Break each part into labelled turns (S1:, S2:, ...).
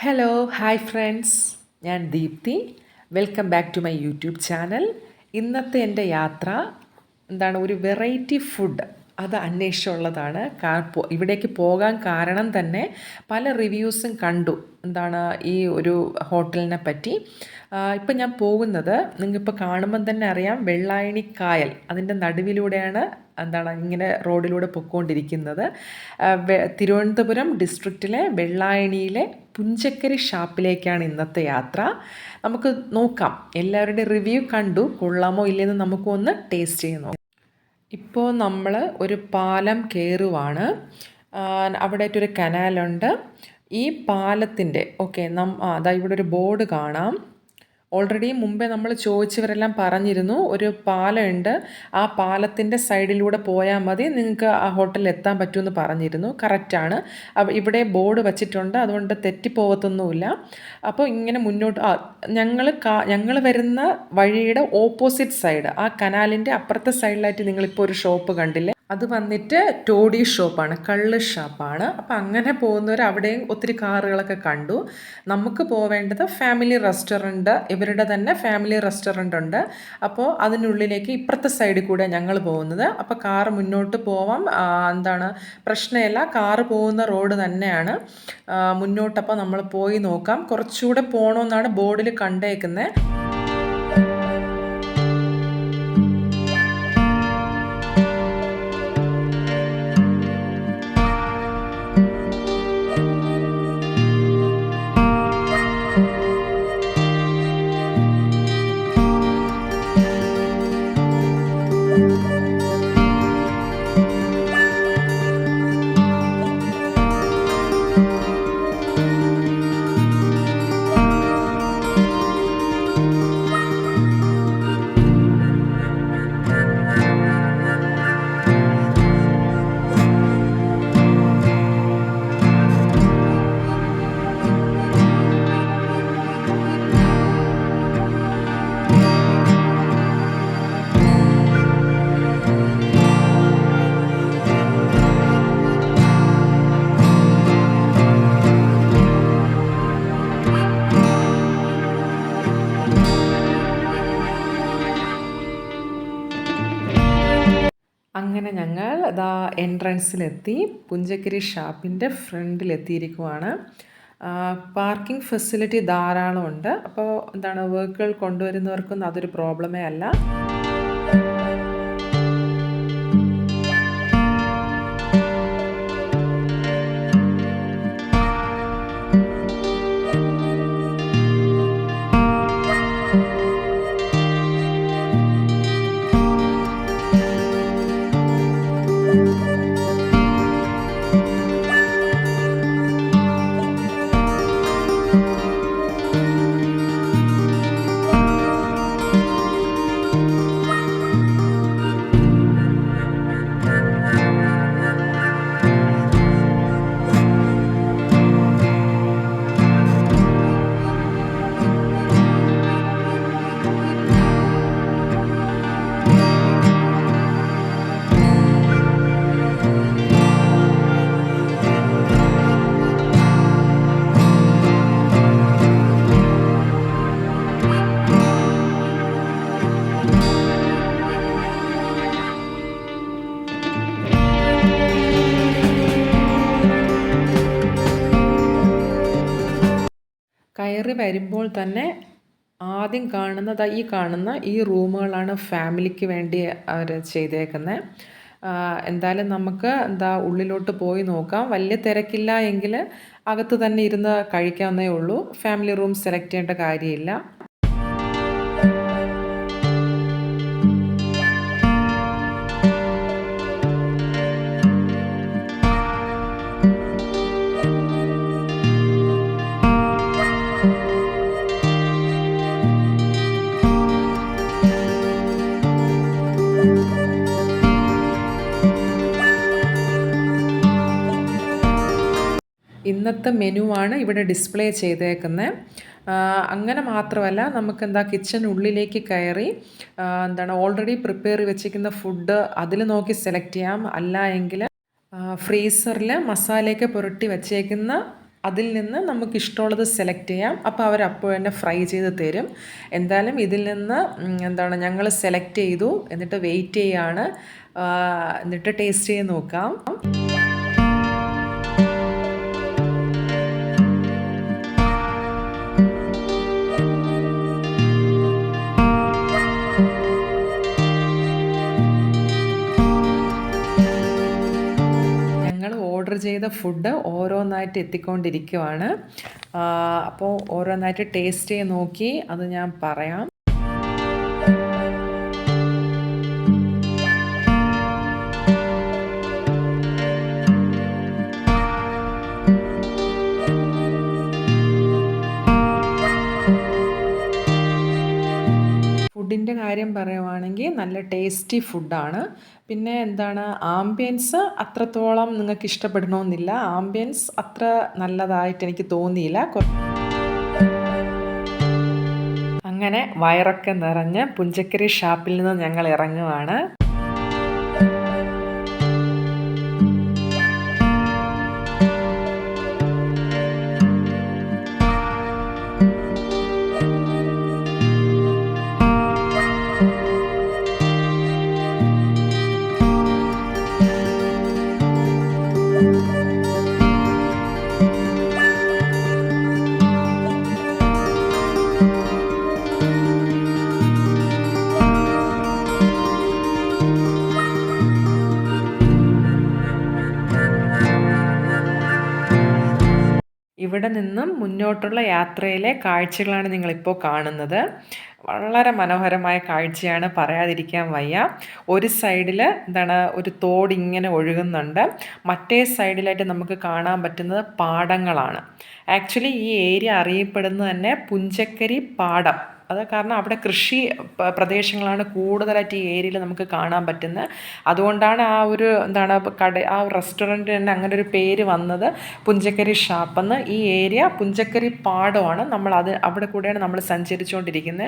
S1: Hello hi friends, ഞാൻ Deepthi. Welcome back to my YouTube channel. ഇന്നത്തെ എൻ്റെ യാത്ര ഒരു വെറൈറ്റി ഫുഡ് അത് അന്വേഷിച്ചുള്ളതാണ്. ഇവിടേക്ക് പോകാൻ കാരണം തന്നെ പല റിവ്യൂസും കണ്ടു ഈ ഒരു ഹോട്ടലിനെ പറ്റി. ഇപ്പം ഞാൻ പോകുന്നത് നിങ്ങൾക്കിപ്പോൾ കാണുമ്പം തന്നെ അറിയാം, വെള്ളായണി കായൽ അതിൻ്റെ നടുവിലൂടെയാണ് ഇങ്ങനെ റോഡിലൂടെ പൊയ്ക്കൊണ്ടിരിക്കുന്നത്. തിരുവനന്തപുരം ഡിസ്ട്രിക്റ്റിലെ വെള്ളായണിയിലെ പുഞ്ചക്കരി ഷാപ്പിലേക്കാണ് ഇന്നത്തെ യാത്ര. നമുക്ക് നോക്കാം, എല്ലാവരുടെയും റിവ്യൂ കണ്ടു, കൊള്ളാമോ ഇല്ലയെന്ന് നമുക്കൊന്ന് ടേസ്റ്റ് ചെയ്ത് നോക്കാം. ഇപ്പോൾ നമ്മൾ ഒരു പാലം കയറുവാണ്. അവിടെയായിട്ടൊരു കനാലുണ്ട്. ഈ പാലത്തിൻ്റെ അതാ ഇവിടെ ഒരു ബോർഡ് കാണാം. ഓൾറെഡി മുമ്പേ നമ്മൾ ചോദിച്ചവരെല്ലാം പറഞ്ഞിരുന്നു, ഒരു പാലമുണ്ട്, ആ പാലത്തിൻ്റെ സൈഡിലൂടെ പോയാൽ മതി, നിങ്ങൾക്ക് ആ ഹോട്ടലിൽ എത്താൻ പറ്റുമെന്ന് പറഞ്ഞിരുന്നു. കറക്റ്റാണ്, ഇവിടെ ബോർഡ് വച്ചിട്ടുണ്ട്, അതുകൊണ്ട് തെറ്റിപ്പോകത്തൊന്നുമില്ല. അപ്പോൾ ഇങ്ങനെ മുന്നോട്ട് ഞങ്ങൾ വരുന്ന വഴിയുടെ ഓപ്പോസിറ്റ് സൈഡ്, ആ കനാലിൻ്റെ അപ്പുറത്തെ സൈഡിലായിട്ട് നിങ്ങളിപ്പോൾ ഒരു ഷോപ്പ് കണ്ടില്ലേ, അത് വന്നിട്ട് ടോഡി ഷോപ്പാണ്, കള്ള് ഷാപ്പാണ്. അപ്പം അങ്ങനെ പോകുന്നവർ അവിടെയും ഒത്തിരി കാറുകളൊക്കെ കണ്ടു. നമുക്ക് പോവേണ്ടത് ഫാമിലി റെസ്റ്റോറൻറ്റ്, ഇവരുടെ തന്നെ ഫാമിലി റെസ്റ്റോറൻ്റ് ഉണ്ട്. അപ്പോൾ അതിനുള്ളിലേക്ക് ഇപ്പുറത്തെ സൈഡിൽ കൂടെ ഞങ്ങൾ പോകുന്നത്. അപ്പോൾ കാറ് മുന്നോട്ട് പോവാം, പ്രശ്നമില്ല, കാറ് പോകുന്ന റോഡ് തന്നെയാണ് മുന്നോട്ടപ്പോൾ നമ്മൾ പോയി നോക്കാം. കുറച്ചുകൂടെ പോകണമെന്നാണ് ബോർഡിൽ കണ്ടേക്കുന്നത്. അങ്ങനെ ഞങ്ങൾ എൻട്രൻസിലെത്തി, പുഞ്ചക്കരി ഷാപ്പിൻ്റെ ഫ്രണ്ടിലെത്തിയിരിക്കുവാണ്. പാർക്കിംഗ് ഫെസിലിറ്റി ധാരാളമുണ്ട്. അപ്പോൾ വർക്കുകൾ കൊണ്ടുവരുന്നവർക്കൊന്നും അതൊരു പ്രോബ്ലമേ അല്ല. കയറി വരുമ്പോൾ തന്നെ ആദ്യം കാണുന്ന ഈ റൂമുകളാണ് ഫാമിലിക്ക് വേണ്ടി അവർ ചെയ്തേക്കുന്നത്. എന്തായാലും നമുക്ക് ഉള്ളിലോട്ട് പോയി നോക്കാം. വലിയ തിരക്കില്ല എങ്കിൽ അകത്ത് തന്നെ ഇരുന്ന് കഴിക്കാവുന്നേ ഉള്ളൂ. ഫാമിലി റൂം സെലക്ട് ചെയ്യേണ്ട കാര്യമില്ല. ഇന്നത്തെ മെനുവാണ് ഇവിടെ ഡിസ്പ്ലേ ചെയ്തേക്കുന്നത്. അങ്ങനെ മാത്രമല്ല, നമുക്ക് കിച്ചനുള്ളിലേക്ക് കയറി ഓൾറെഡി പ്രിപ്പയർ വെച്ചിരിക്കുന്ന ഫുഡ് അതിൽ നോക്കി സെലക്ട് ചെയ്യാം. അല്ല എങ്കിൽ ഫ്രീസറിൽ മസാലയൊക്കെ പുരട്ടി വച്ചേക്കുന്ന അതിൽ നിന്ന് നമുക്ക് ഇഷ്ടമുള്ളത് സെലക്ട് ചെയ്യാം. അപ്പോൾ അവർ അപ്പോൾ തന്നെ ഫ്രൈ ചെയ്ത് തരും. എന്തായാലും ഇതിൽ നിന്ന് ഞങ്ങൾ സെലക്ട് ചെയ്തു. എന്നിട്ട് വെയിറ്റ് ചെയ്യാണ്. എന്നിട്ട് ടേസ്റ്റ് ചെയ്ത് നോക്കാം. ഓർഡർ ചെയ്ത ഫുഡ് ഓരോന്നായിട്ട് എത്തിക്കൊണ്ടിരിക്കുവാണ്. അപ്പോൾ ഓരോന്നായിട്ട് ടേസ്റ്റ് ചെയ്ത് നോക്കി അത് ഞാൻ പറയാം. ഫുഡിൻ്റെ കാര്യം പറയുവാണെങ്കിൽ നല്ല ടേസ്റ്റി ഫുഡാണ്. പിന്നെ ആംബിയൻസ് അത്രത്തോളം നിങ്ങൾക്ക് ഇഷ്ടപ്പെടണമെന്നില്ല. ആംബിയൻസ് അത്ര നല്ലതായിട്ട് എനിക്ക് തോന്നിയില്ല. അങ്ങനെ വയറൊക്കെ നിറഞ്ഞ് പുഞ്ചക്കരി ഷാപ്പിൽ നിന്ന് ഞങ്ങൾ ഇറങ്ങുവാണ്. ഇവിടെ നിന്നും മുന്നോട്ടുള്ള യാത്രയിലെ കാഴ്ചകളാണ് നിങ്ങളിപ്പോൾ കാണുന്നത്. വളരെ മനോഹരമായ കാഴ്ചയാണ്, പറയാതിരിക്കാൻ വയ്യ. ഒരു സൈഡിൽ ഒരു തോടിങ്ങനെ ഒഴുകുന്നുണ്ട്. മറ്റേ സൈഡിലായിട്ട് നമുക്ക് കാണാൻ പറ്റുന്നത് പാടങ്ങളാണ്. ആക്ച്വലി ഈ ഏരിയ അറിയപ്പെടുന്നത് തന്നെ പുഞ്ചക്കരി പാടം. അത് കാരണം അവിടെ കൃഷി പ്രദേശങ്ങളാണ് കൂടുതലായിട്ട് ഈ ഏരിയയിൽ നമുക്ക് കാണാൻ പറ്റുന്നത്. അതുകൊണ്ടാണ് ആ ഒരു ആ റെസ്റ്റോറൻറ്റ് തന്നെ അങ്ങനെ ഒരു പേര് വന്നത്, പുഞ്ചക്കരി ഷാപ്പെന്ന്. ഈ ഏരിയ പുഞ്ചക്കരി പാടമാണ്. അവിടെ കൂടെയാണ് നമ്മൾ സഞ്ചരിച്ചുകൊണ്ടിരിക്കുന്നത്.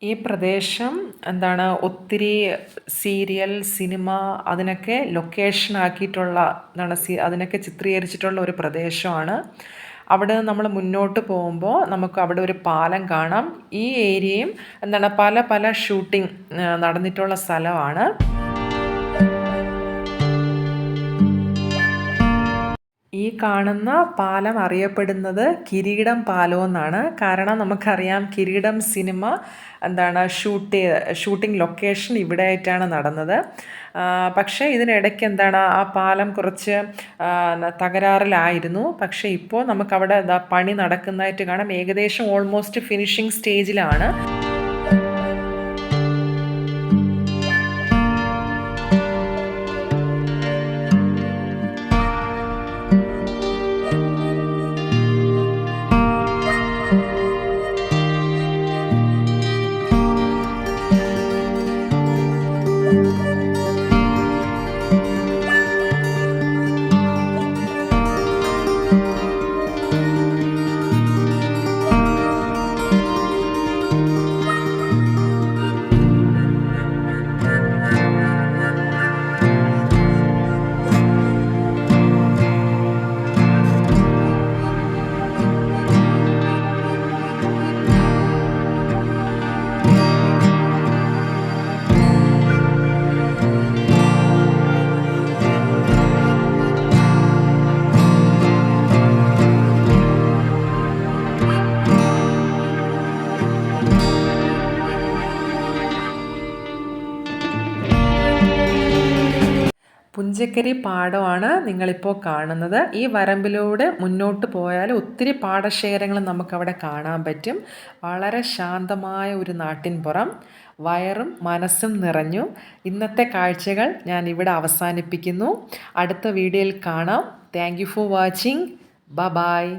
S1: ഈ പ്രദേശം ഒത്തിരി സീരിയൽ, സിനിമ അതിനൊക്കെ ലൊക്കേഷൻ ആക്കിയിട്ടുള്ള അതിനൊക്കെ ചിത്രീകരിച്ചിട്ടുള്ള ഒരു പ്രദേശമാണ്. അവിടെ നമ്മൾ മുന്നോട്ട് പോകുമ്പോൾ നമുക്ക് അവിടെ ഒരു പാലം കാണാം. ഈ ഏരിയയും പല പല ഷൂട്ടിംഗ് നടന്നിട്ടുള്ള സ്ഥലമാണ്. ഈ കാണുന്ന പാലം അറിയപ്പെടുന്നത് കിരീടം പാലം എന്നാണ്. കാരണം നമുക്കറിയാം കിരീടം സിനിമ ഷൂട്ടിംഗ് ലൊക്കേഷൻ ഇവിടെ ആയിട്ടാണ് നടന്നത്. പക്ഷേ ഇതിനിടയ്ക്ക് ആ പാലം കുറച്ച് തകരാറിലായിരുന്നു. പക്ഷേ ഇപ്പോൾ നമുക്കവിടെ പണി നടക്കുന്നതായിട്ട് കാണാം. ഏകദേശം ഓൾമോസ്റ്റ് ഫിനിഷിംഗ് സ്റ്റേജിലാണ്. പുഞ്ചക്കരി പാടമാണ് നിങ്ങളിപ്പോൾ കാണുന്നത്. ഈ വരമ്പിലൂടെ മുന്നോട്ട് പോയാൽ ഒത്തിരി പാടശേഖരങ്ങൾ നമുക്കവിടെ കാണാൻ പറ്റും. വളരെ ശാന്തമായ ഒരു നാട്ടിൻപുറം. വയറും മനസ്സും നിറഞ്ഞു. ഇന്നത്തെ കാഴ്ചകൾ ഞാൻ ഇവിടെ അവസാനിപ്പിക്കുന്നു. അടുത്ത വീഡിയോയിൽ കാണാം. Thank you for watching. By.